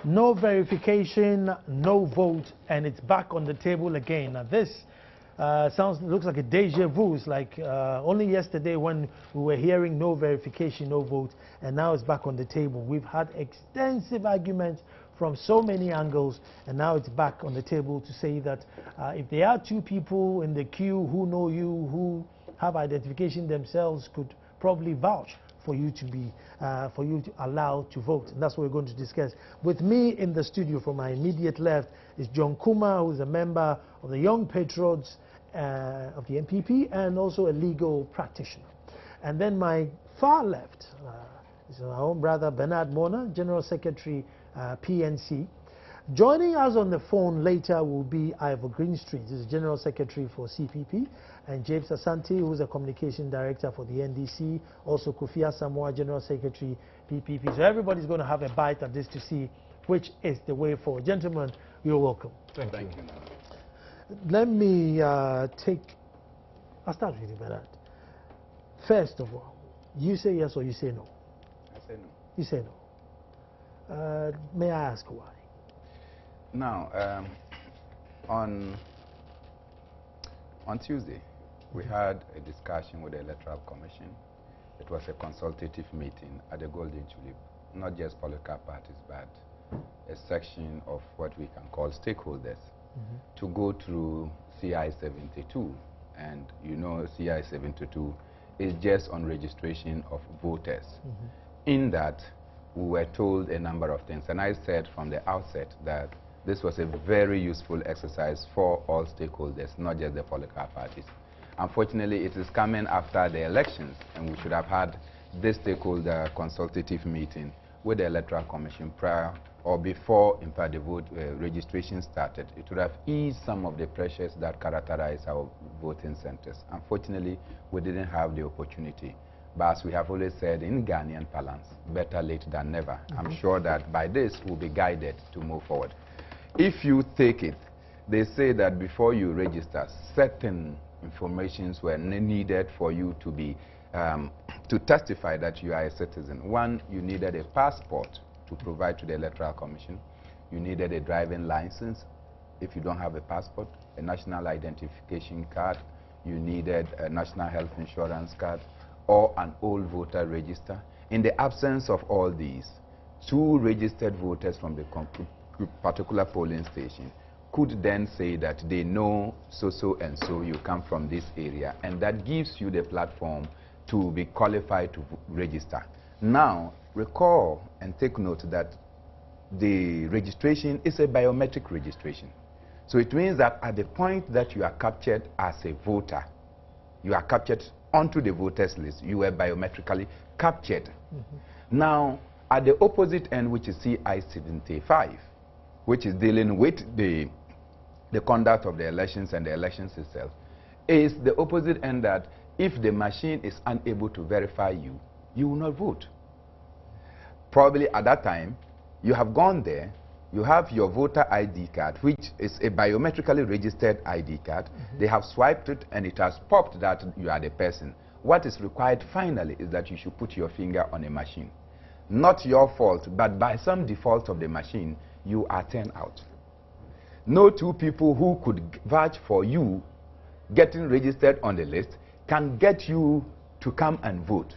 No verification, no vote, and it's back on the table again. Now this looks like a deja vu. It's like only yesterday when we were hearing no verification, no vote, and now it's back on the table. We've had extensive arguments from so many angles, and now it's back on the table to say that if there are two people in the queue who know you, who have identification themselves, could probably vouch for you to be, for you to allow to vote. And that's what we're going to discuss. With me in the studio from my immediate left is John Kuma, who is a member of the Young Patriots of the MPP and also a legal practitioner. And then my far left is our own brother Bernard Mona, General Secretary, PNC. Joining us on the phone later will be Ivor Greenstreet, who is General Secretary for CPP, and James Asante, who is a Communication Director for the NDC, also Kofi Asamoah, General Secretary, PPP. So everybody's going to have a bite at this to see which is the way forward. Gentlemen, you're welcome. Thank you. Let me I'll start with you, Bernard. First of all, you say yes or you say no? I say no. You say no. May I ask why? Now, on Tuesday, we had a discussion with the Electoral Commission. It was a consultative meeting at the Golden Tulip, not just political parties, but a section of what we can call stakeholders, to go through CI 72. And you know, CI 72 is just on registration of voters. In that, we were told a number of things, and I said from the outset that this was a very useful exercise for all stakeholders, not just the political parties. Unfortunately, it is coming after the elections, and we should have had this stakeholder consultative meeting with the Electoral Commission prior or before, in fact, the vote registration started. It would have eased some of the pressures that characterize our voting centers. Unfortunately, we didn't have the opportunity. But as we have always said in Ghanaian parlance, better late than never. I'm sure that by this, we'll be guided to move forward. If you take it, they say that before you register, certain informations were needed for you to be, to testify that you are a citizen. One, you needed a passport to provide to the Electoral Commission. You needed a driving license. If you don't have a passport, a national identification card. You needed a national health insurance card or an old voter register. In the absence of all these, two registered voters from the particular polling station could then say that they know so and so you come from this area, and that gives you the platform to be qualified to register. Now, recall and take note that the registration is a biometric registration. So it means that at the point that you are captured as a voter, you are captured onto the voters list, you were biometrically captured. Now, at the opposite end, which is CI 75, which is dealing with the conduct of the elections and the elections itself, is the opposite end that if the machine is unable to verify you, you will not vote. Probably at that time, you have gone there, you have your voter ID card, which is a biometrically registered ID card. They have swiped it and it has popped that you are the person. What is required finally is that you should put your finger on a machine. Not your fault, but by some default of the machine, you are turned out. No two people who could vouch for you getting registered on the list can get you to come and vote.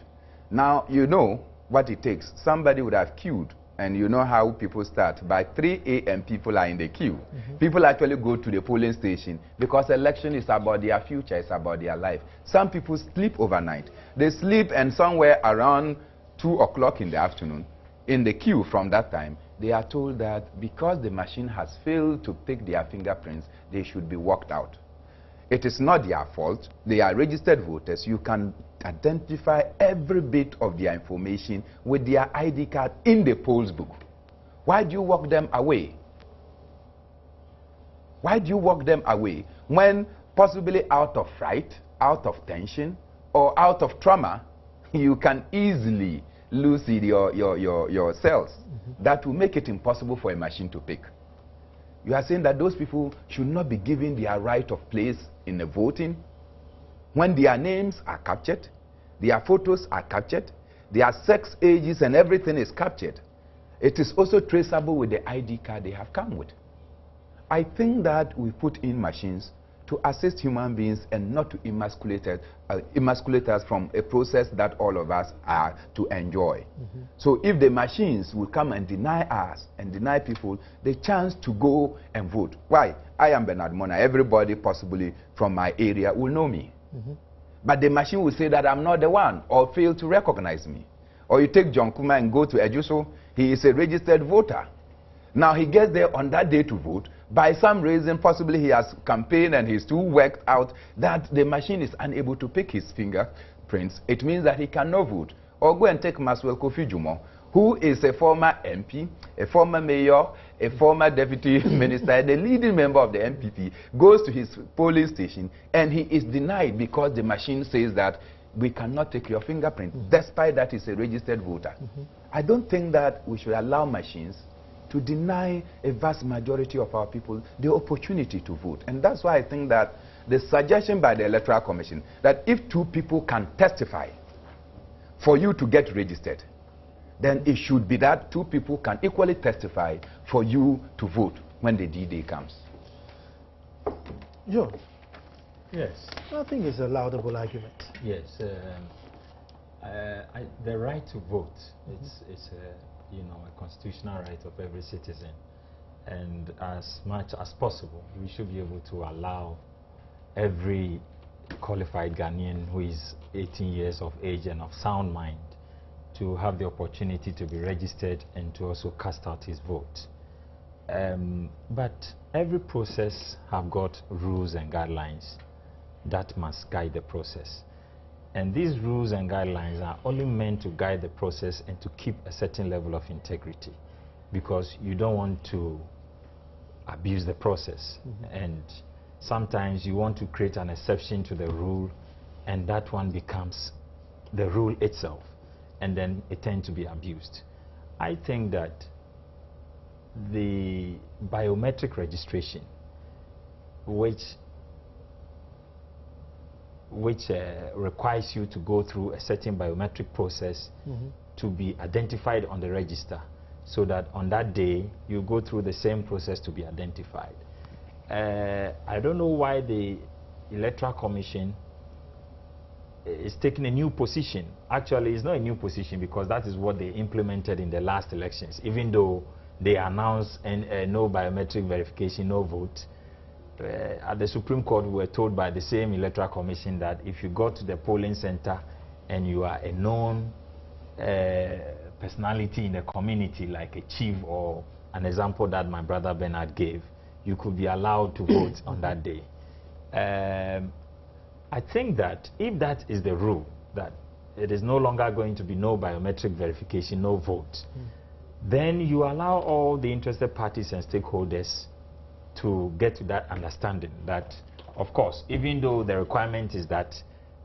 Now, you know what it takes. Somebody would have queued, and you know how people start. By 3 a.m., people are in the queue. People actually go to the polling station because election is about their future, it's about their life. Some people sleep overnight. They sleep, and somewhere around 2 o'clock in the afternoon, in the queue from that time, they are told that because the machine has failed to take their fingerprints, they should be walked out. It is not their fault. They are registered voters. You can identify every bit of their information with their ID card in the polls book. Why do you walk them away? Why do you walk them away when possibly out of fright, out of tension, or out of trauma, you can easily lose your cells? That will make it impossible for a machine to pick. You are saying that those people should not be given their right of place in the voting when their names are captured, their photos are captured, their sex, ages, and everything is captured. it is also traceable with the ID card they have come with. I think that we put in machines to assist human beings and not to emasculate us from a process that all of us are to enjoy. So if the machines will come and deny us and deny people the chance to go and vote. Why? I am Bernard Mona. Everybody possibly from my area will know me. But the machine will say that I'm not the one or fail to recognize me. Or you take John Kuma and go to Ejuso, he is a registered voter. Now he gets there on that day to vote. By some reason, possibly he has campaigned and he's too worked out that the machine is unable to pick his fingerprints. It means that he cannot vote. Or go and take Maswell Kofi Jumo, who is a former MP, a former mayor, a former deputy minister, the leading member of the MPP, goes to his polling station and he is denied because the machine says that we cannot take your fingerprint, despite that he's a registered voter. I don't think that we should allow machines to deny a vast majority of our people the opportunity to vote. And that's why I think that the suggestion by the Electoral Commission that if two people can testify for you to get registered, then it should be that two people can equally testify for you to vote when the D-Day comes. Joe? Yes. I think it's a laudable argument. Yes. The right to vote, it's a constitutional right of every citizen, and as much as possible we should be able to allow every qualified Ghanaian who is 18 years of age and of sound mind to have the opportunity to be registered and to also cast out his vote. But every process have got rules and guidelines that must guide the process. And these rules and guidelines are only meant to guide the process and to keep a certain level of integrity, because you don't want to abuse the process. And sometimes you want to create an exception to the rule, and that one becomes the rule itself, and then it tends to be abused. I think that the biometric registration, which requires you to go through a certain biometric process to be identified on the register, so that on that day you go through the same process to be identified. I don't know why the Electoral Commission is taking a new position. Actually, it's not a new position, because that is what they implemented in the last elections, even though they announced no biometric verification, no vote. At the Supreme Court, we were told by the same Electoral Commission that if you go to the polling center and you are a known personality in the community, like a chief, or an example that my brother Bernard gave, you could be allowed to vote on that day. I think that if that is the rule, that it is no longer going to be no biometric verification, no vote, then you allow all the interested parties and stakeholders to get to that understanding that, of course, even though the requirement is that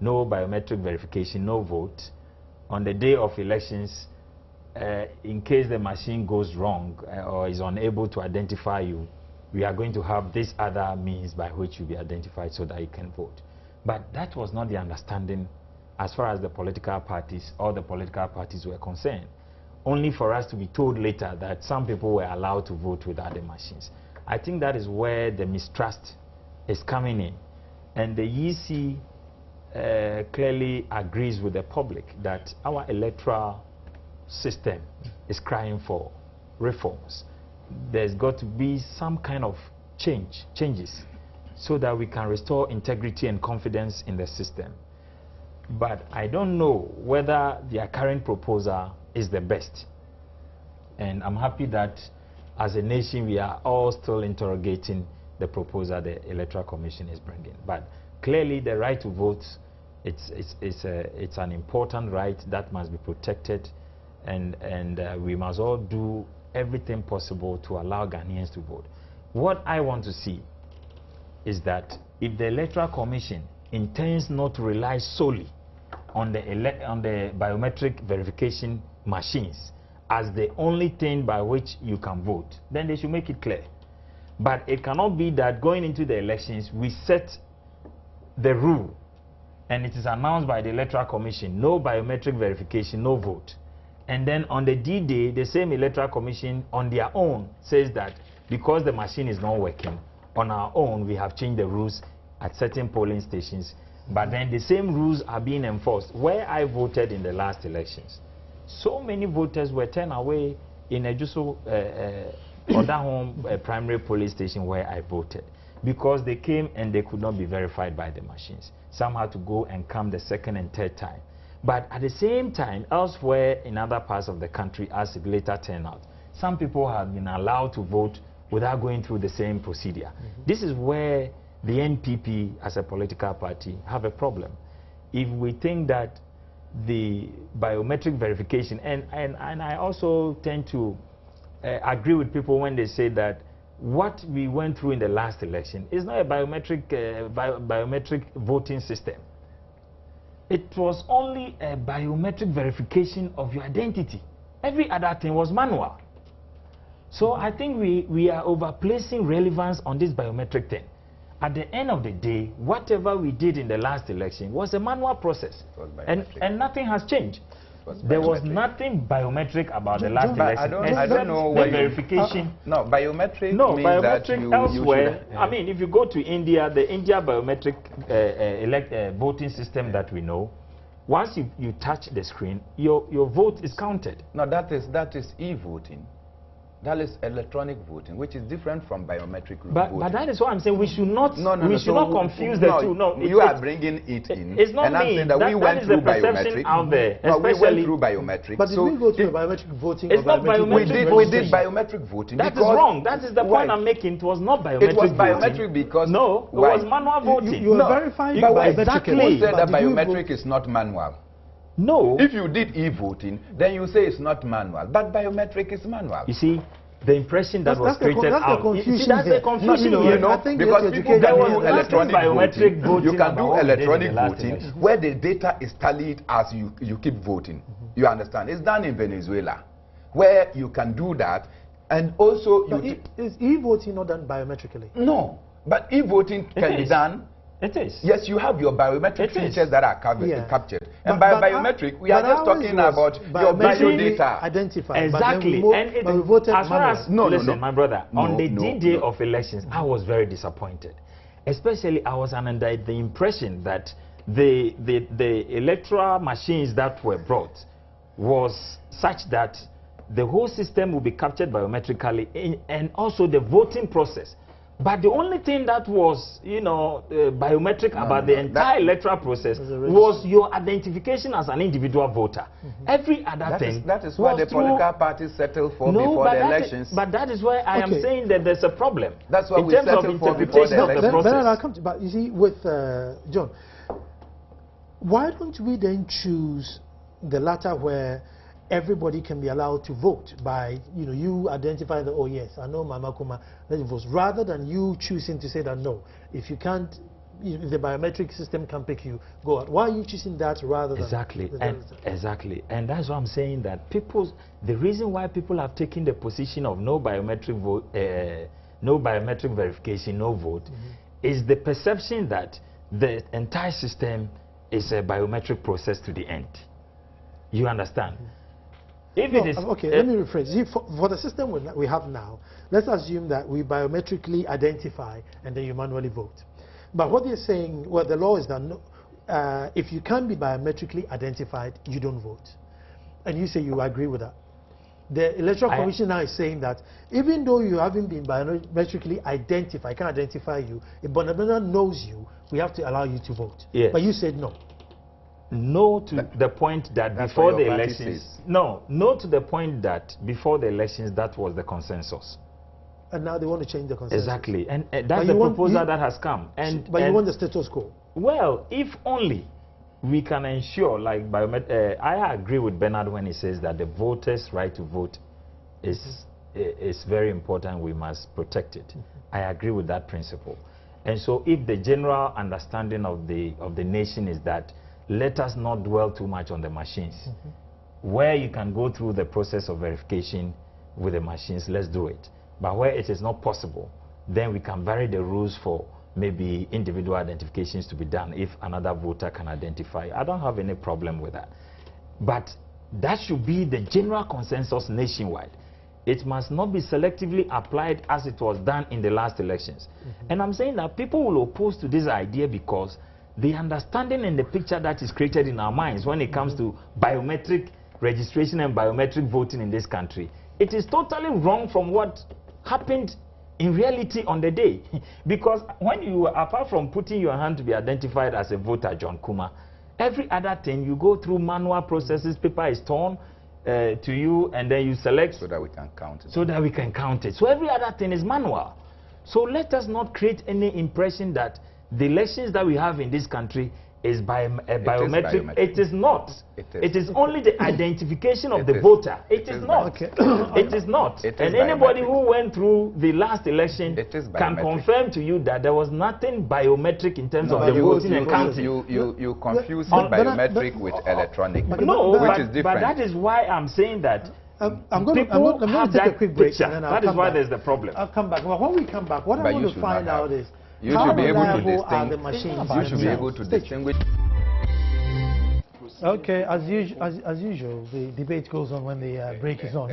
no biometric verification, no vote, on the day of elections, in case the machine goes wrong or is unable to identify you, we are going to have this other means by which you'll be identified so that you can vote. But that was not the understanding as far as the political parties, all the political parties were concerned. Only for us to be told later that some people were allowed to vote without the machines. I think that is where the mistrust is coming in. And the EC clearly agrees with the public that our electoral system is crying for reforms. There's got to be some kind of changes, so that we can restore integrity and confidence in the system. But I don't know whether their current proposal is the best. And I'm happy that as a nation we are all still interrogating the proposal the Electoral Commission is bringing. But clearly the right to vote, it's an important right that must be protected, and we must all do everything possible to allow Ghanaians to vote. What I want to see is that if the Electoral Commission intends not to rely solely on the biometric verification machines as the only thing by which you can vote, then they should make it clear. But it cannot be that going into the elections we set the rule and it is announced by the Electoral Commission, no biometric verification, no vote. And then on the D-Day, the same Electoral Commission on their own says that because the machine is not working, on our own, we have changed the rules at certain polling stations. But then the same rules are being enforced. Where I voted in the last elections, so many voters were turned away in a Juso primary police station where I voted, because they came and they could not be verified by the machines. Some had to go and come the second and third time. But at the same time, elsewhere in other parts of the country, as it later turned out, some people have been allowed to vote without going through the same procedure. This is where the NPP as a political party have a problem. If we think that the biometric verification, and I also tend to agree with people when they say that what we went through in the last election is not a biometric voting system. It was only a biometric verification of your identity. Every other thing was manual. So I think we are overplacing relevance on this biometric thing. At the end of the day, whatever we did in the last election was a manual process, and nothing has changed. There was nothing biometric about the last election. I don't know the verification. No, biometric No, means biometric that elsewhere. I mean, if you go to India, the India biometric voting system that we know, once you touch the screen, your vote is counted. No, that is e-voting. That is electronic voting, which is different from biometric voting. But that is what I'm saying. We should not confuse the two. No, you are bringing it in. It's not and I'm saying that we went through biometric. Out there, no, we went through biometric. But did we go through biometric voting? It's not biometric. We did biometric voting. That is wrong. That is the point I'm making. It was not biometric. It was biometric voting. because no, it was manual voting. You are verifying biometric. Exactly. You said that biometric is not manual. No. If you did e-voting, then you say it's not manual. But biometric is manual. You see, the impression that was created out. That's the confusion here. Because people can do electronic voting. You can do electronic voting where the data is tallied as you keep voting. You understand? It's done in Venezuela, where you can do that, and also is e-voting not done biometrically? No, but e-voting can be done. It is. Yes, you have your biometric features that are captured. And by biometric, we are just talking about your biodata. Identified. Exactly. As far as, listen, my brother, on the D-Day of elections, I was very disappointed. Especially, I was under the impression that the electoral machines that were brought was such that the whole system will be captured biometrically, and also the voting process. But the only thing that was, biometric about the entire electoral process was your identification as an individual voter. Every other thing. That is what the political parties settled for before the elections. But that is why I am saying that there's a problem. That's what we settled for before the elections. Bernard, I'll come to, but you see, with John, why don't we then choose the latter where everybody can be allowed to vote by, you identify that, oh yes, I know Mama Kuma, let's vote, rather than you choosing to say that no, if you can't, if the biometric system can pick you, go out. Why are you choosing that rather than... Exactly. And that's why I'm saying that the reason why people have taken the position of no biometric vote, no biometric verification, no vote, is the perception that the entire system is a biometric process to the end. You understand? If it is, okay, let me rephrase. See, for the system we have now, let's assume that we biometrically identify and then you manually vote. But what they're saying, well, the law is that if you can't be biometrically identified, you don't vote. And you say you agree with that. The Electoral Commission now is saying that even though you haven't been biometrically identified, I can identify you, if Bonabana knows you, we have to allow you to vote. Yes. But you said no. No to the point that before the elections, no to the point that before the elections that was the consensus. And now they want to change the consensus. Exactly, and that's the proposal that has come. But you want the status quo? Well, if only we can ensure, like I agree with Bernard when he says that the voters' right to vote is very important. We must protect it. I agree with that principle. And so, if the general understanding of the nation is that let us not dwell too much on the machines. Where you can go through the process of verification with the machines, let's do it. But where it is not possible, then we can vary the rules for maybe individual identifications to be done if another voter can identify. I don't have any problem with that. But That should be the general consensus nationwide. It must not be selectively applied as it was done in the last elections. And I'm saying that people will oppose to this idea because the understanding and the picture that is created in our minds when it comes to biometric registration and biometric voting in this country, it is totally wrong from what happened in reality on the day. Because when you, apart from putting your hand to be identified as a voter, John Kuma, every other thing, you go through manual processes, paper is torn to you, and then you select. So that we can count it. So that we can count it. So every other thing is manual. So let us not create any impression that the elections that we have in this country is biometric. It is not. It is only the identification of the voter. It is not. It is not. And anybody who went through the last election can confirm to you that there was nothing biometric in terms of the voting and counting. You confuse biometric with electronic. No, which is different. But that is why I'm saying that I'm going to take a quick break. And then that is why there's the problem. I'll come back. But when we come back, what I want to find out is you should be able to distinguish. You should be able to distinguish. Okay, as usual, the debate goes on when the break is on.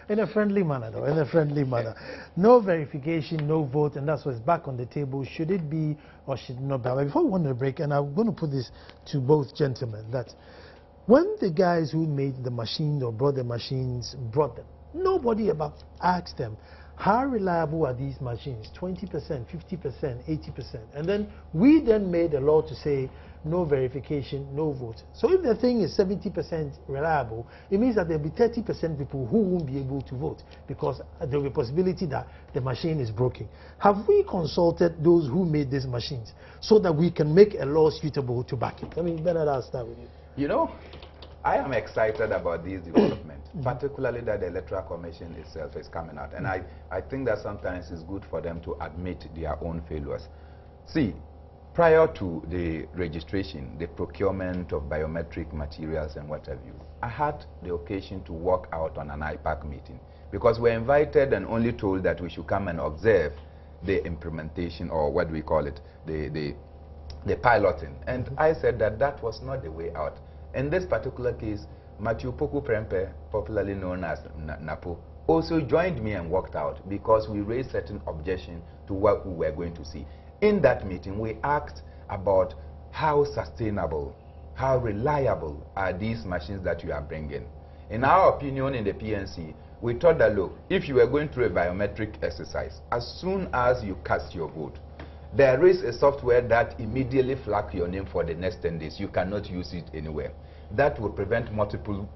In a friendly manner, though, in a friendly manner. No verification, no vote, and that's what's back on the table. Should it be or should it not be? But before we went to the break, and I'm going to put this to both gentlemen, that when the guys who made the machines or brought the machines brought them, nobody ever asked them, how reliable are these machines? 20%, 50%, 80%. And then we then made a law to say no verification, no vote. So if the thing is 70% reliable, it means that there'll be 30% people who won't be able to vote because there'll be a possibility that the machine is broken. Have we consulted those who made these machines so that we can make a law suitable to back it? I mean, Bernard, I'll start with you. You know, I am excited about these developments, particularly that the Electoral Commission itself is coming out. And I think that sometimes it's good for them to admit their own failures. See, prior to the registration, the procurement of biometric materials and what have you, I had the occasion to walk out on an IPAC meeting because we're invited and only told that we should come and observe the implementation, or what do we call it, the piloting. And I said that that was not the way out. In this particular case, Matthew Poku Prempe, popularly known as Napo, also joined me and walked out because we raised certain objections to what we were going to see. In that meeting, we asked about how sustainable, how reliable are these machines that you are bringing. In our opinion in the PNC, we thought that, look, if you were going through a biometric exercise, as soon as you cast your vote, there is a software that immediately flags your name for the next 10 days. You cannot use it anywhere. That will prevent multiple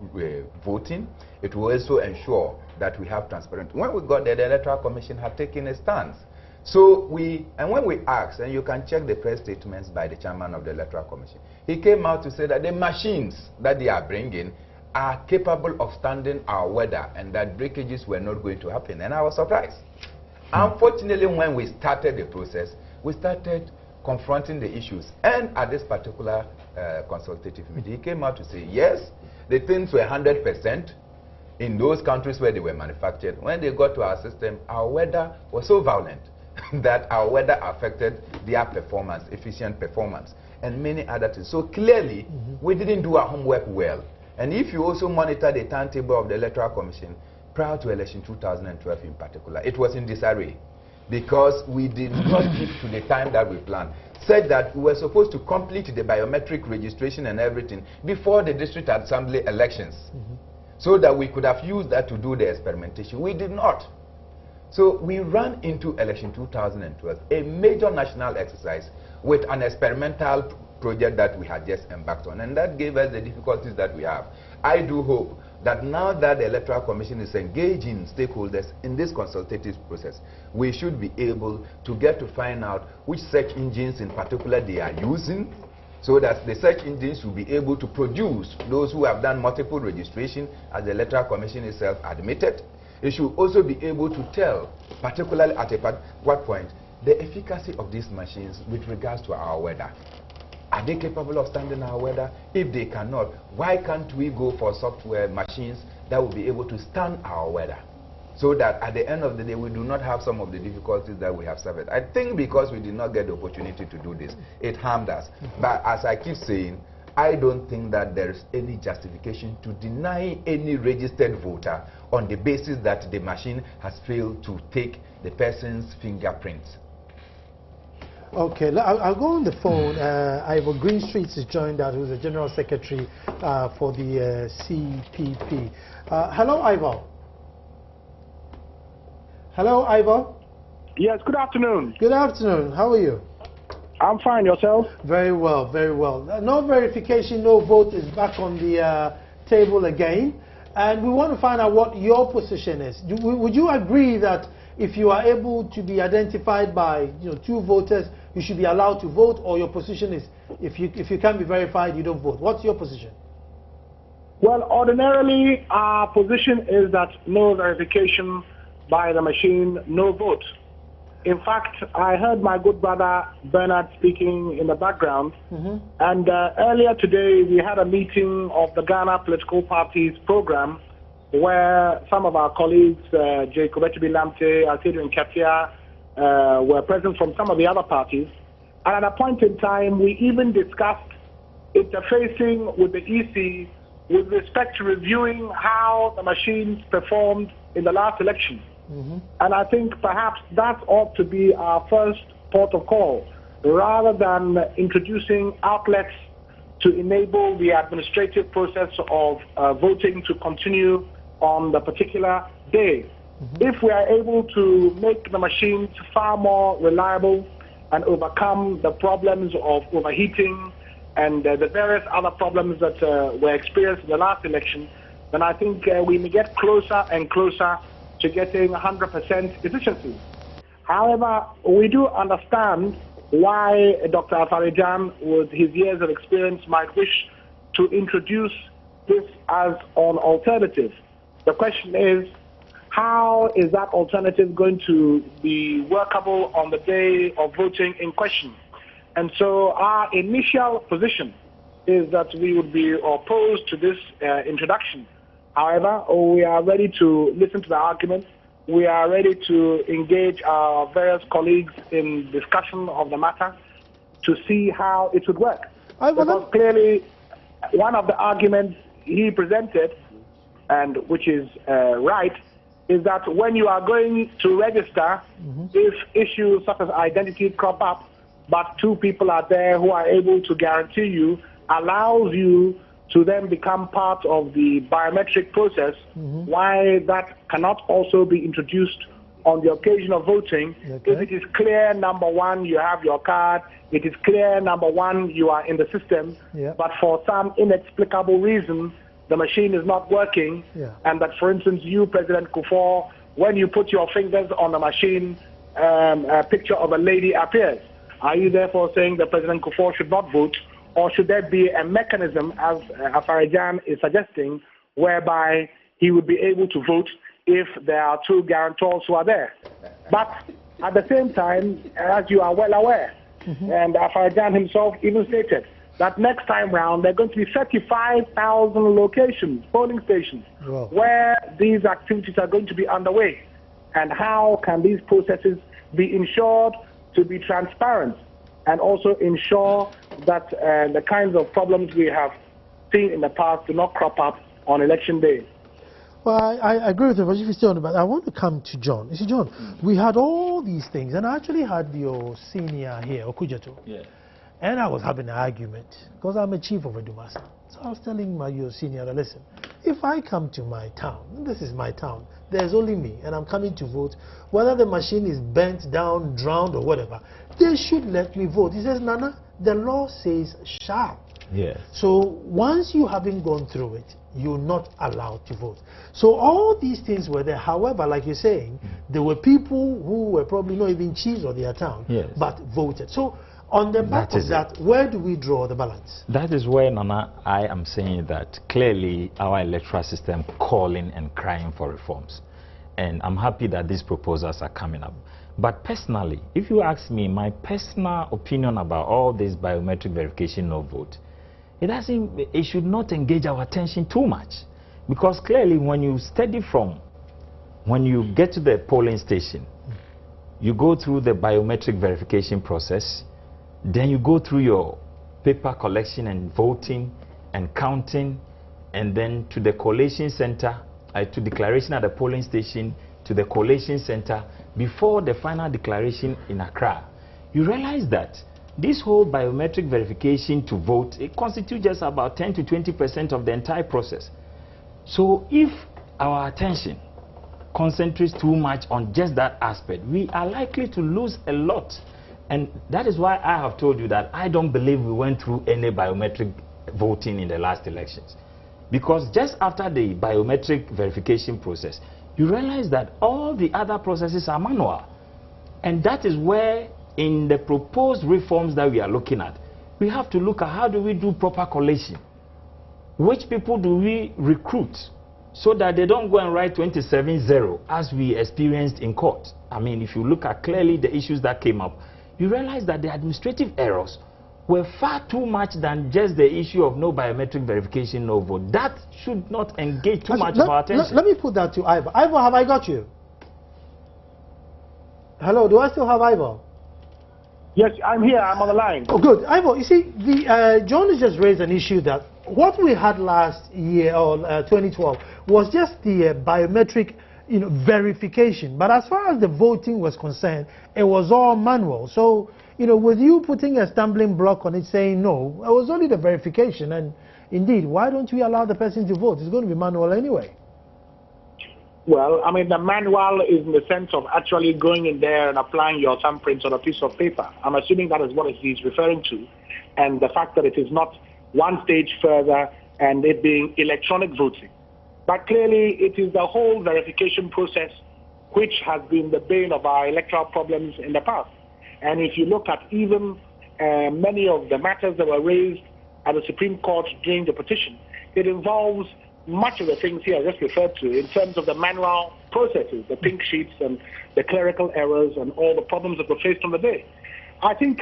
voting. It will also ensure that we have transparency. When we got there, the Electoral Commission had taken a stance. So when we asked, and you can check the press statements by the chairman of the Electoral Commission, he came out to say that the machines that they are bringing are capable of standing our weather and that breakages were not going to happen. And I was surprised. Unfortunately, when we started the process, we started confronting the issues. And at this particular consultative meeting, he came out to say, yes, the things were 100% in those countries where they were manufactured. When they got to our system, our weather was so violent that our weather affected their performance, efficient performance, and many other things. So clearly, we didn't do our homework well. And if you also monitor the timetable of the Electoral Commission, prior to election 2012 in particular, it was in disarray, because we did not keep to the time that we planned. Said that we were supposed to complete the biometric registration and everything before the district assembly elections, so that we could have used that to do the experimentation. We did not. So we ran into election 2012, a major national exercise with an experimental project that we had just embarked on, and that gave us the difficulties that we have. I do hope that now that the Electoral Commission is engaging stakeholders in this consultative process, we should be able to get to find out which search engines in particular they are using, so that the search engines will be able to produce those who have done multiple registration, as the Electoral Commission itself admitted. It should also be able to tell, particularly at what point, the efficacy of these machines with regards to our weather. Are they capable of standing our weather? If they cannot, why can't we go for software machines that will be able to stand our weather? So that at the end of the day, we do not have some of the difficulties that we have suffered. I think because we did not get the opportunity to do this, it harmed us. But as I keep saying, I don't think that there is any justification to deny any registered voter on the basis that the machine has failed to take the person's fingerprints. Okay, I'll go on the phone. Ivor Greenstreet is joined us, who's the General Secretary for the CPP. Hello, Ivor. Hello, Ivor. Yes, good afternoon. Good afternoon. How are you? I'm fine. Yourself? Very well, very well. No verification, no vote is back on the table again. And we want to find out what your position is. Would you agree that if you are able to be identified by 2 voters, you should be allowed to vote, or your position is if you can't be verified, you don't vote? What's your position? Well, ordinarily, our position is that no verification by the machine, no vote. In fact, I heard my good brother Bernard speaking in the background, and earlier today we had a meeting of the Ghana Political Parties program where some of our colleagues, Jacob Echibi Lamte, Alcedo Nkatia, were present from some of the other parties. And at a point in time, we even discussed interfacing with the EC with respect to reviewing how the machines performed in the last election. And I think perhaps that ought to be our first port of call, rather than introducing outlets to enable the administrative process of voting to continue on the particular day. If we are able to make the machines far more reliable and overcome the problems of overheating and the various other problems that were experienced in the last election, then I think we may get closer and closer to getting 100% efficiency. However, we do understand why Dr. Afarijan, with his years of experience, might wish to introduce this as an alternative. The question is, how is that alternative going to be workable on the day of voting in question? And so our initial position is that we would be opposed to this introduction. However, we are ready to listen to the arguments. We are ready to engage our various colleagues in discussion of the matter to see how it would work. Because clearly, one of the arguments he presented, and which is right, is that when you are going to register, if issues such as identity crop up, but 2 people are there who are able to guarantee you, allows you to then become part of the biometric process, why that cannot also be introduced on the occasion of voting. If it is clear, number one, you have your card, it is clear, number one, you are in the system, but for some inexplicable reason, the machine is not working, and that, for instance, you, President Kufuor, when you put your fingers on the machine, a picture of a lady appears. Are you therefore saying that President Kufuor should not vote? Or should there be a mechanism, as Afarijan is suggesting, whereby he would be able to vote if there are 2 guarantors who are there? But at the same time, as you are well aware, and Afarijan himself even stated, that next time round there are going to be 35,000 locations, polling stations, where these activities are going to be underway. And how can these processes be ensured to be transparent and also ensure that the kinds of problems we have seen in the past do not crop up on election day? Well, I agree with you, but if you still on, but I want to come to John. You see, John, we had all these things, and I actually had your senior here, Okujato. And I was having an argument, because I'm a chief of a Dumasa. So I was telling your senior, listen, if I come to my town, this is my town, there's only me, and I'm coming to vote, whether the machine is bent down, drowned, or whatever, they should let me vote. He says, Nana, the law says shall. So once you haven't gone through it, you're not allowed to vote. So all these things were there. However, like you're saying, there were people who were probably not even chiefs of their town, but voted. So on the back of that, where do we draw the balance? That is where, Nana, I am saying that clearly our electoral system calling and crying for reforms. And I'm happy that these proposals are coming up. But personally, if you ask me my personal opinion about all this biometric verification no vote, it should not engage our attention too much. Because clearly when you study from, when you get to the polling station, you go through the biometric verification process, then you go through your paper collection and voting and counting, and then to the collation center, to declaration at the polling station, to the collation center, before the final declaration in Accra, you realize that this whole biometric verification to vote, it constitutes just about 10 to 20% of the entire process. So if our attention concentrates too much on just that aspect, we are likely to lose a lot. And that is why I have told you that I don't believe we went through any biometric voting in the last elections. Because just after the biometric verification process, you realize that all the other processes are manual. And that is where, in the proposed reforms that we are looking at, we have to look at how do we do proper collation. Which people do we recruit so that they don't go and write 27-0 as we experienced in court? I mean, if you look at clearly the issues that came up, you realize that the administrative errors were far too much than just the issue of no biometric verification, no vote. That should not engage too much of our attention. Let me put that to Ivor. Ivor, have I got you? Hello, do I still have Ivor? Yes, I'm here. I'm on the line. Oh, good. Ivor, you see, John has just raised an issue that what we had last year, or 2012, was just the biometric verification. But as far as the voting was concerned, it was all manual. So, with you putting a stumbling block on it saying no, it was only the verification. And indeed, why don't we allow the person to vote? It's going to be manual anyway. Well, I mean, the manual is in the sense of actually going in there and applying your thumbprints on a piece of paper. I'm assuming that is what he's referring to. And the fact that it is not one stage further and it being electronic voting. But clearly, it is the whole verification process which has been the bane of our electoral problems in the past. And if you look at even many of the matters that were raised at the Supreme Court during the petition, it involves much of the things here I just referred to in terms of the manual processes, the pink sheets and the clerical errors and all the problems that were faced on the day. I think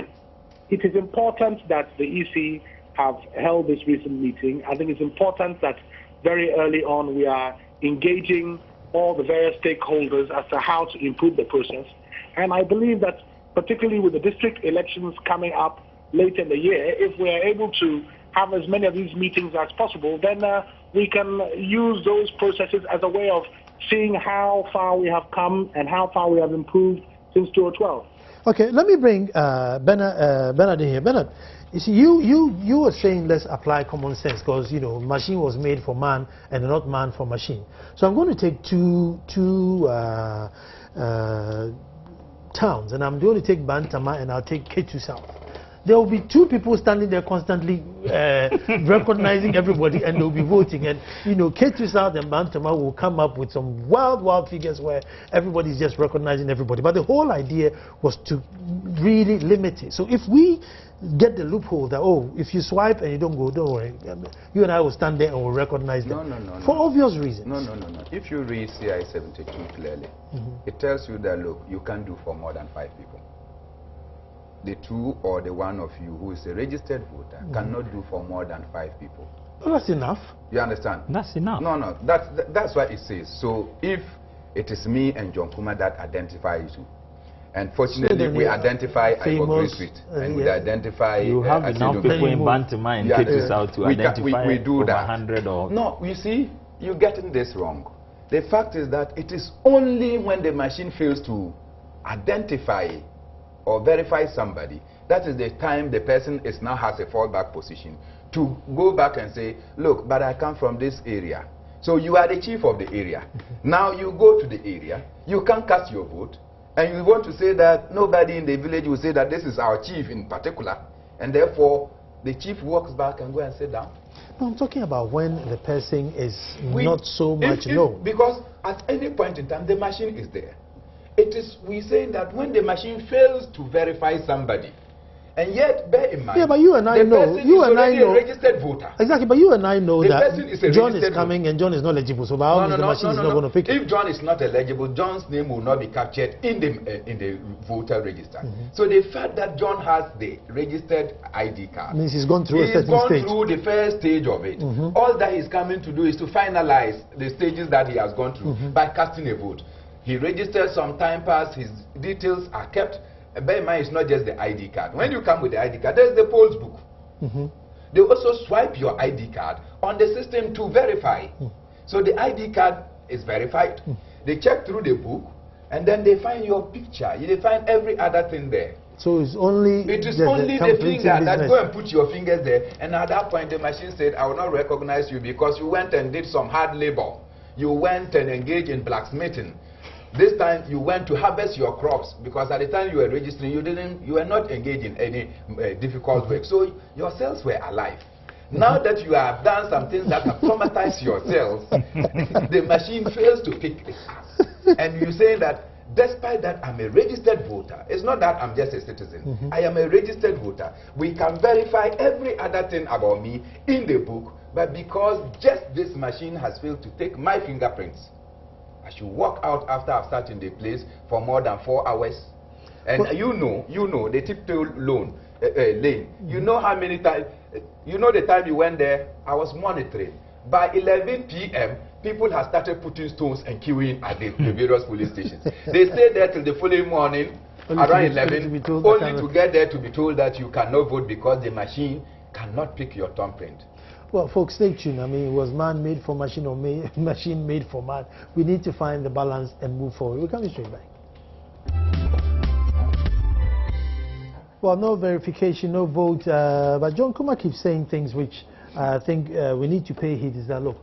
it is important that the EC have held this recent meeting. I think it's important that very early on we are engaging all the various stakeholders as to how to improve the process. And I believe that particularly with the district elections coming up later in the year, if we are able to have as many of these meetings as possible, then we can use those processes as a way of seeing how far we have come and how far we have improved since 2012. Okay, let me bring Bernard in here. Bernard, you see, you were saying let's apply common sense because, machine was made for man and not man for machine. So I'm going to take two towns, and I'm going to take Bantama and I'll take Ketu South. There will be two people standing there constantly recognizing everybody, and they'll be voting. And, Ketu South and Bantama will come up with some wild figures where everybody's just recognizing everybody. But the whole idea was to really limit it. So if we get the loophole that, if you swipe and you don't go, don't worry, you and I will stand there and will recognize them. No. For obvious reasons. No. If you read CI 72 clearly, it tells you that, look, you can't do for more than 5 people. The two or the one of you who is a registered voter cannot do for more than 5 people. Well, that's enough. You understand? That's enough. No, that's what it says. So if it is me and John Kuma that identify you, and fortunately we identify Ivory Street, and we identify... You have enough people in Bantama and Ketu South to identify we do over that. 100 or... No, you see, you're getting this wrong. The fact is that it is only when the machine fails to identify or verify somebody, that is the time the person now has a fallback position to go back and say, look, but I come from this area. So you are the chief of the area. Now you go to the area, you can't cast your vote, and you want to say that nobody in the village will say that this is our chief in particular, and therefore the chief walks back and go and sit down. No, I'm talking about when the person is not so much known. Because at any point in time, the machine is there. It is, we say that when the machine fails to verify somebody, and yet bear in mind, but you and I know, a registered voter. Exactly, but you and I know that John is coming voter. And John is not eligible, so by all means the machine is not going to pick it. If John is not eligible, John's name will not be captured in the voter register. So the fact that John has the registered ID card means he's gone through a certain stage. He's gone through the first stage of it. All that he's coming to do is to finalize the stages that he has gone through by casting a vote. He registered some time past, his details are kept. Bear in mind, it's not just the ID card. When you come with the ID card, there's the polls book. They also swipe your ID card on the system to verify. So the ID card is verified. They check through the book, and then they find your picture. They find every other thing there. So it's only it is the only the finger that go and put your fingers there, and at that point the machine said, I will not recognize you because you went and did some hard labor. You went and engaged in blacksmithing. This time you went to harvest your crops, because at the time you were registering, you were not engaged in any difficult work. So your cells were alive. Now that you have done some things that have traumatized your cells, the machine fails to pick it. And you say that, despite that I'm a registered voter, it's not that I'm just a citizen. I am a registered voter. We can verify every other thing about me in the book, but because just this machine has failed to take my fingerprints, I should walk out after I've sat in the place for more than 4 hours. And you know, the tiptoe lane, you know how many times, you know the time you went there, I was monitoring. By 11 p.m., people have started putting stones and queuing at the various police stations. They stayed there till the following morning, around 11, only to get there to be told that you cannot vote because the machine cannot pick your thumbprint. Well, folks, stay tuned. I mean, it was man made for machine or machine made for man. We need to find the balance and move forward. We're coming straight back. Well, no verification, no vote. But John Kuma keeps saying things which I think we need to pay heed. Is that, look,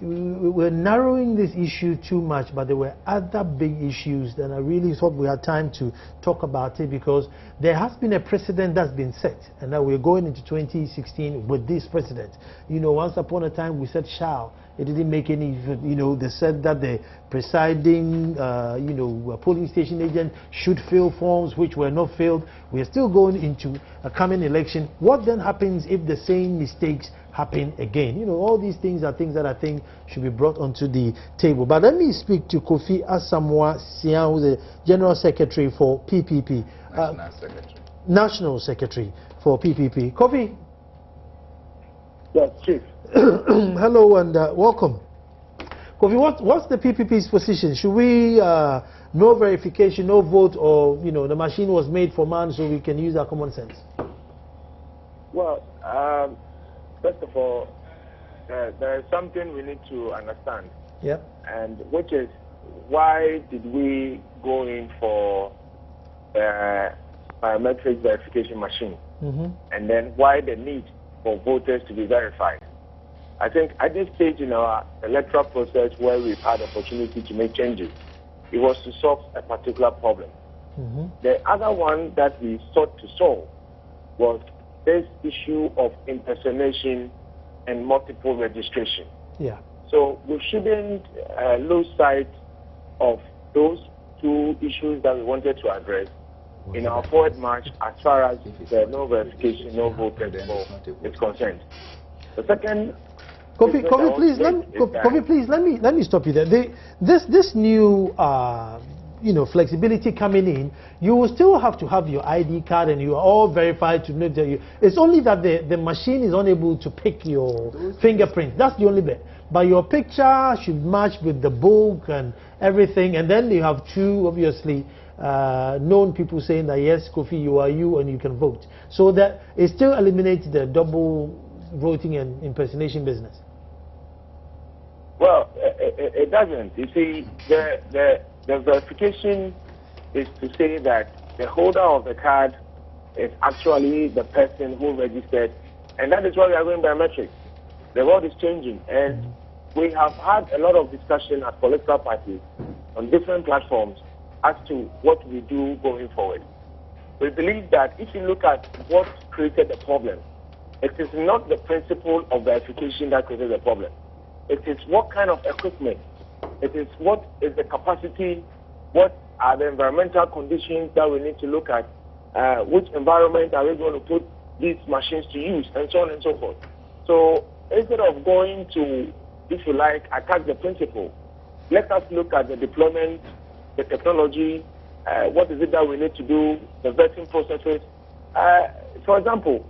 we're narrowing this issue too much, but there were other big issues, and I really thought we had time to talk about it, because there has been a precedent that's been set, and now we're going into 2016 with this precedent. You know, once upon a time we said shall. It didn't make any, you know, they said that the presiding, you know, polling station agent should fill forms which were not filled. We are still going into a coming election. What then happens if the same mistakes happen again? You know, all these things are things that I think should be brought onto the table. But let me speak to Kofi Asamoah Sian, who's the General Secretary for PPP. National Secretary for PPP. Kofi. Yes, Chief. Hello and welcome. Kofi, what's the PPP's position? Should we no verification, no vote, or, you know, the machine was made for man so we can use our common sense? Well, first of all, there is something we need to understand. Yeah. And which is, why did we go in for biometric verification machine? And then why the need for voters to be verified? I think at this stage in our electoral process where we've had opportunity to make changes, it was to solve a particular problem. The other one that we sought to solve was this issue of impersonation and multiple registration. Yeah. So we shouldn't lose sight of those two issues that we wanted to address in our forward march as far as the no verification, no vote is concerned. The second, Kofi, please let me stop you there. This new you know, flexibility coming in, you will still have to have your ID card and you are all verified to know that you. It's only that the machine is unable to pick your fingerprint. That's the only bit. But your picture should match with the book and everything, and then you have two obviously known people saying that yes, Kofi, you are you and you can vote. So that it still eliminates the double voting and impersonation business. Well, it doesn't. You see, the verification is to say that the holder of the card is actually the person who registered, and that is why we are going biometric. The world is changing, and we have had a lot of discussion at political parties on different platforms as to what we do going forward. We believe that if you look at what created the problem, it is not the principle of verification that created the problem. It is what kind of equipment, it is what is the capacity, what are the environmental conditions that we need to look at, which environment are we going to put these machines to use, and so on and so forth. So instead of going to, if you like, attack the principle, let us look at the deployment, the technology, what is it that we need to do, the vetting processes. For example,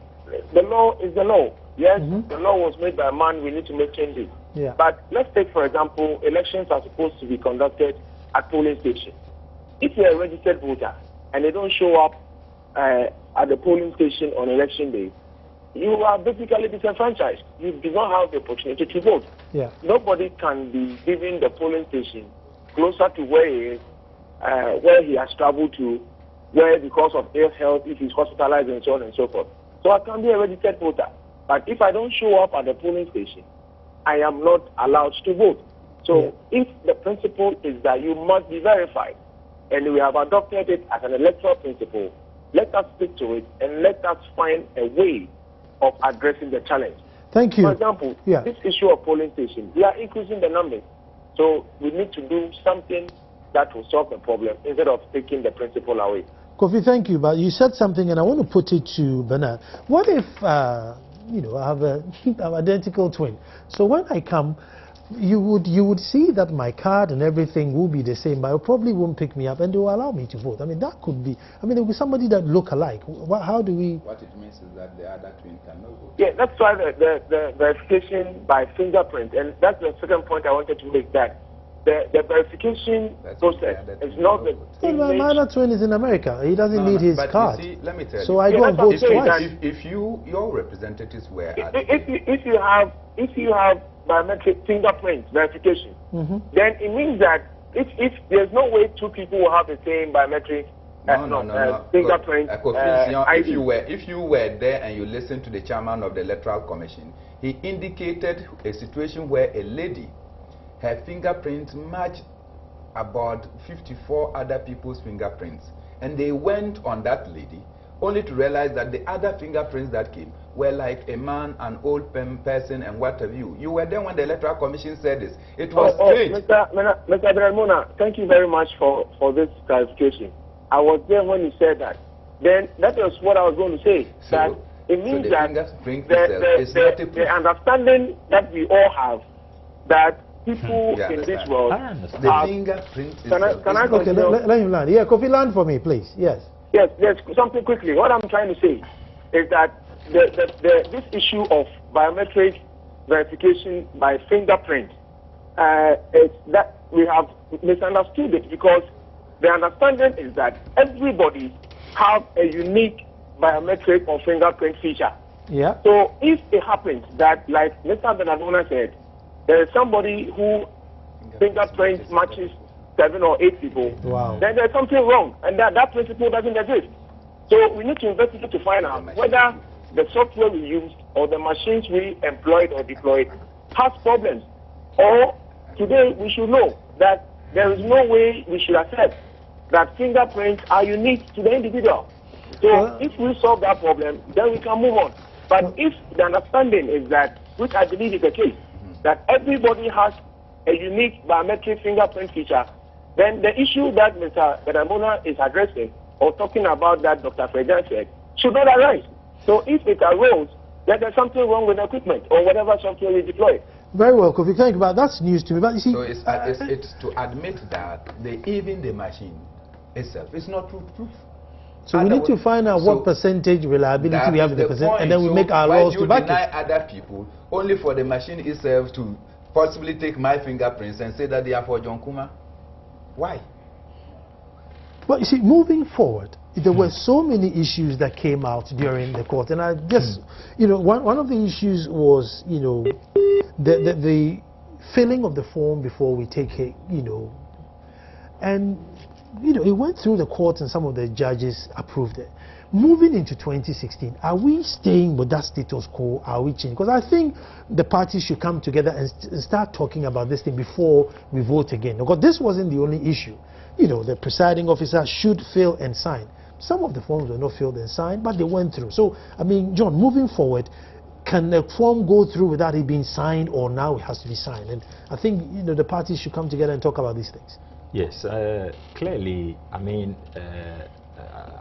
the law is the law. Yes, the law was made by a man, we need to make changes. Yeah. But let's take, for example, elections are supposed to be conducted at polling stations. If you're a registered voter and they don't show up at the polling station on election day, you are basically disenfranchised. You do not have the opportunity to vote. Yeah. Nobody can be given the polling station closer to where he is, where he has traveled to, where because of ill health, if he's hospitalized and so on and so forth. So I can be a registered voter. But if I don't show up at the polling station, I am not allowed to vote. So if the principle is that you must be verified, and we have adopted it as an electoral principle, let us stick to it and let us find a way of addressing the challenge. Thank you. For example, this issue of polling stations, we are increasing the numbers. So we need to do something that will solve the problem instead of taking the principle away. Kofi, thank you. But you said something, and I want to put it to Bernard. What if, you know, I have an identical twin? So when I come, you would see that my card and everything will be the same, but it probably won't pick me up, and they will allow me to vote. I mean, that could be. I mean, there will be somebody that look alike. How do we? What it means is that the other twin cannot vote. Yeah, that's why the verification by fingerprint, and that's the second point I wanted to make, that the verification process is not the well, my other twin is in America. He doesn't need his card. You see, let me tell you. So I go and vote twice. If your representatives were at if you have biometric fingerprint verification, then it means that if there's no way two people will have the same biometric fingerprint ID. If you were there and you listened to the chairman of the Electoral Commission, he indicated a situation where a lady, her fingerprints matched about 54 other people's fingerprints, and they went on that lady only to realize that the other fingerprints that came were like a man, an old person, and what have you. You were there when the Electoral Commission said this. It was strange. Mr. Bremona, thank you very much for this clarification. I was there when you said that. Then that was what I was going to say. So, that it means that the understanding that we all have that people in this world the fingerprint can I okay, let him land. Yeah, Kofi, land for me, please. Yes. Yes, something quickly. What I'm trying to say is that this issue of biometric verification by fingerprint is that we have misunderstood it, because the understanding is that everybody have a unique biometric or fingerprint feature. Yeah. So if it happens that, like Mr. Benadona said, there is somebody who fingerprint matches 7 or 8 people, then there's something wrong, and that principle doesn't exist. So we need to investigate to find out whether the software we used or the machines we employed or deployed has problems. Or today we should know that there is no way we should accept that fingerprints are unique to the individual. So if we solve that problem, then we can move on. But if the understanding is that, which I believe is the case, that everybody has a unique biometric fingerprint feature, then the issue that Mr. Bedamona is addressing or talking about that Dr. Fredan said should not arise. So if it arose, then there's something wrong with the equipment or whatever software we deploy. Very well, Kofi. Thank you. But that's news to me. But you see, so it's to admit that even the machine itself is not proof. So we need to find out what percentage reliability we have in the percent, and then we make our laws to back it. Why do you deny other people only for the machine itself to possibly take my fingerprints and say that they are for John Kuma? Why? Well, you see, moving forward, there were so many issues that came out during the court, and I just, you know, one of the issues was, you know, the filling of the form before we take it, you know, and you know, it went through the court and some of the judges approved it. Moving into 2016, are we staying with that status quo? Are we changing? Because I think the parties should come together and start talking about this thing before we vote again. Because this wasn't the only issue. You know, the presiding officer should fill and sign. Some of the forms were not filled and signed, but they went through. So, I mean, John, moving forward, can the form go through without it being signed, or now it has to be signed? And I think, you know, the parties should come together and talk about these things. Yes, clearly, I mean,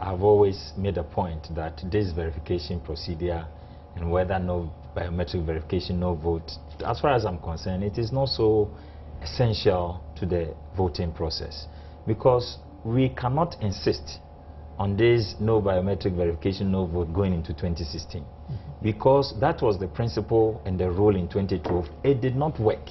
I've always made a point that this verification procedure and whether no biometric verification, no vote, as far as I'm concerned, it is not so essential to the voting process, because we cannot insist on this no biometric verification, no vote going into 2016, because that was the principle and the rule in 2012. It did not work.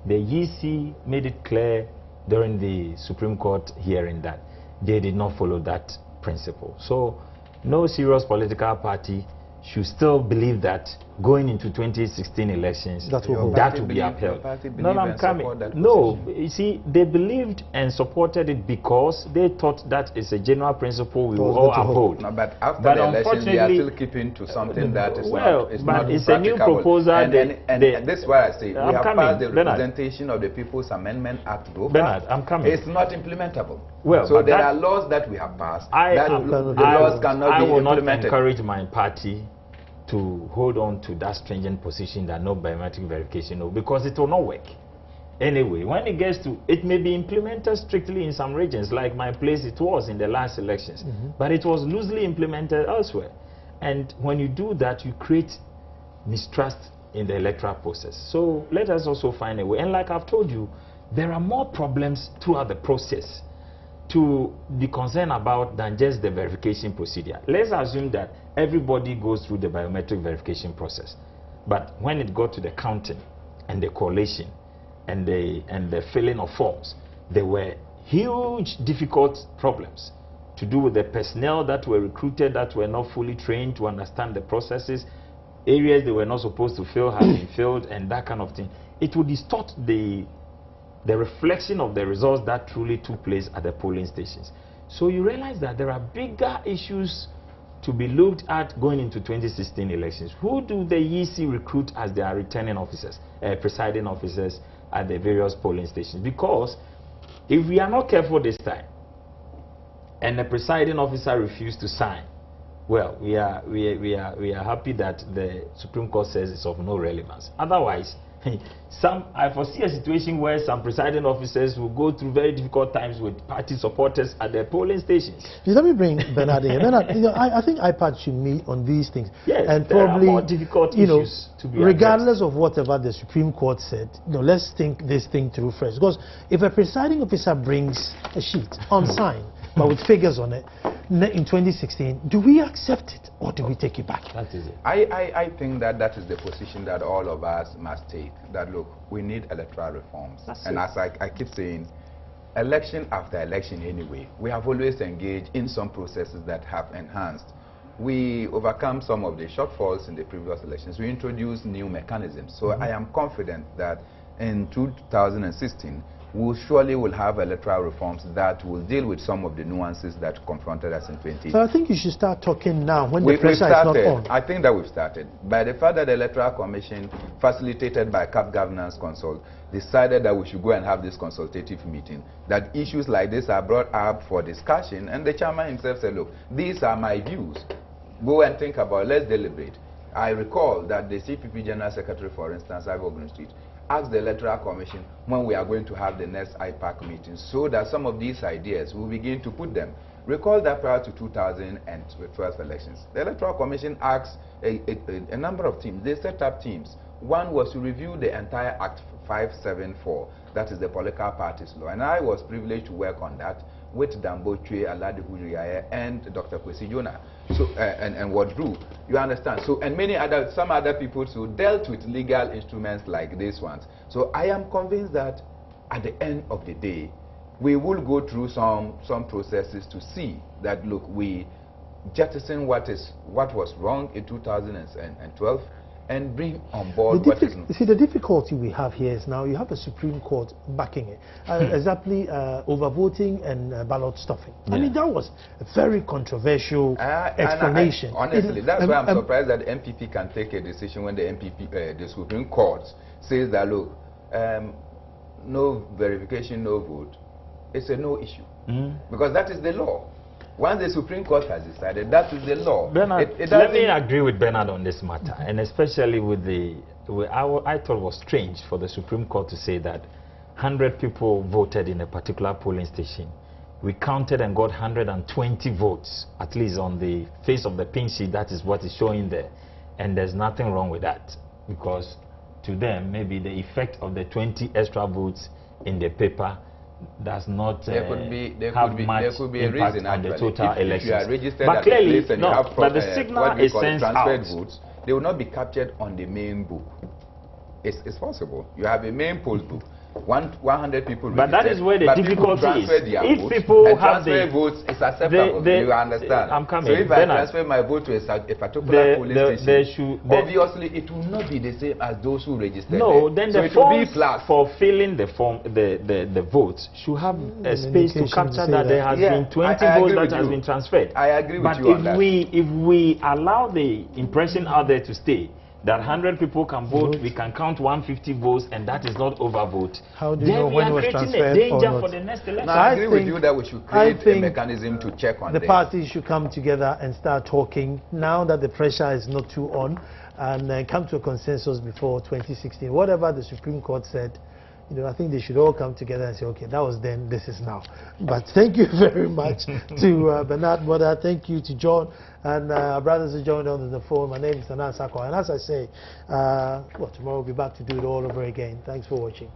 The EC made it clear during the Supreme Court hearing that they did not follow that principle. So no serious political party should still believe that going into 2016 elections, that will be upheld. No, I'm coming. No, you see, they believed and supported it because they thought that is a general principle we will all uphold. No, but after the election, they are still keeping to something that is not it's a new proposal. And this is what I say. We have passed the Representation of the People's Amendment Act. Bernard, I'm coming. It's not implementable. Well, so there are laws that we have passed that the laws cannot be implemented. I will not encourage my party to hold on to that stringent position that no biometric verification, no, because it will not work. Anyway, when it gets to, it may be implemented strictly in some regions, like my place it was in the last elections, but it was loosely implemented elsewhere. And when you do that, you create mistrust in the electoral process. So let us also find a way. And like I've told you, there are more problems throughout the process to be concerned about than just the verification procedure. Let's assume that everybody goes through the biometric verification process, but when it got to the counting and the collation and the filling of forms, there were huge difficult problems to do with the personnel that were recruited that were not fully trained to understand the processes. Areas they were not supposed to fill have been filled, and that kind of thing. It would distort the reflection of the results that truly took place at the polling stations. So you realize that there are bigger issues to be looked at going into 2016 elections. Who do the EC recruit as their returning officers, presiding officers at the various polling stations? Because if we are not careful this time, and the presiding officer refused to sign, well, we are happy that the Supreme Court says it's of no relevance. Otherwise, I foresee a situation where some presiding officers will go through very difficult times with party supporters at their polling stations. Let me bring Bernard in. Bernard, I think IPAD should meet on these things. Yes, and there probably, are more difficult issues to be regardless addressed. of whatever the Supreme Court said, let's think this thing through first. Because if a presiding officer brings a sheet unsigned, but with figures on it, in 2016, do we accept it or do we take it back? That is it. I think that is the position that all of us must take. That look, we need electoral reforms. And as I keep saying, election after election anyway, we have always engaged in some processes that have enhanced. We overcome some of the shortfalls in the previous elections. We introduced new mechanisms. So I am confident that in 2016, we surely will have electoral reforms that will deal with some of the nuances that confronted us in 2018. So I think you should start talking now when the pressure is not on. I think that we've started. By the fact that the Electoral Commission, facilitated by CAP Governance Consult, decided that we should go and have this consultative meeting, that issues like this are brought up for discussion, and the chairman himself said, look, these are my views. Go and think about it. Let's deliberate. I recall that the CPP General Secretary, for instance, Ogun Street, asked the Electoral Commission when we are going to have the next IPAC meeting, so that some of these ideas will begin to put them. Recall that prior to 2012 elections, the Electoral Commission asked a number of teams. They set up teams. One was to review the entire Act 574, that is the political parties law, and I was privileged to work on that with Dambo Chue, Aladi Huriaye, and Dr. Kwesi Jonah, so and Wadru, you understand. So, and some other people who dealt with legal instruments like these ones. So I am convinced that at the end of the day, we will go through some processes to see that, look, we jettison what was wrong in 2012 and bring on board what is... See, the difficulty we have here is now you have a Supreme Court backing it. Exactly, overvoting and ballot stuffing. Yeah. I mean, that was a very controversial explanation. Honestly, that's why I'm surprised that MPP can take a decision when the Supreme Court says that, look, no verification, no vote. It's a no issue. Because that is the law. Once the Supreme Court has decided, that is the law. Bernard, let me agree with Bernard on this matter, and especially with I thought it was strange for the Supreme Court to say that 100 people voted in a particular polling station. We counted and got 120 votes, at least on the face of the pink sheet. That is what is showing there. And there's nothing wrong with that, because to them, maybe the effect of the 20 extra votes in the paper does not there could be a reason on the total elections. If you are registered but at clearly, a place and no, you have but the signal is sent transferred out. votes, they will not be captured on the main book. It's possible. You have a main poll book. 100 people but that is where the difficulty is. If people have the votes, it's acceptable. You understand? I'm coming. So if I transfer my vote to a particular police station, obviously it will not be the same as those who registered. No, there. then so the forms for filling the form, the votes should have a space to capture that there has been 20 votes that has been transferred. I agree with you on that. But if we allow the impression out there to stay that 100 people can vote, we can count 150 votes, and that is not overvote. How do you know when it was transferred a danger or not? for the next election. No, I agree with you that we should create a mechanism to check on the this. parties should come together and start talking now that the pressure is not too on, and come to a consensus before 2016. Whatever the Supreme Court said, you know, I think they should all come together and say, okay, that was then, this is now. But thank you very much to Bernard Mother. Thank you to John and our brothers who joined on the phone. My name is Tanan Sako. And as I say, well, tomorrow we'll be back to do it all over again. Thanks for watching.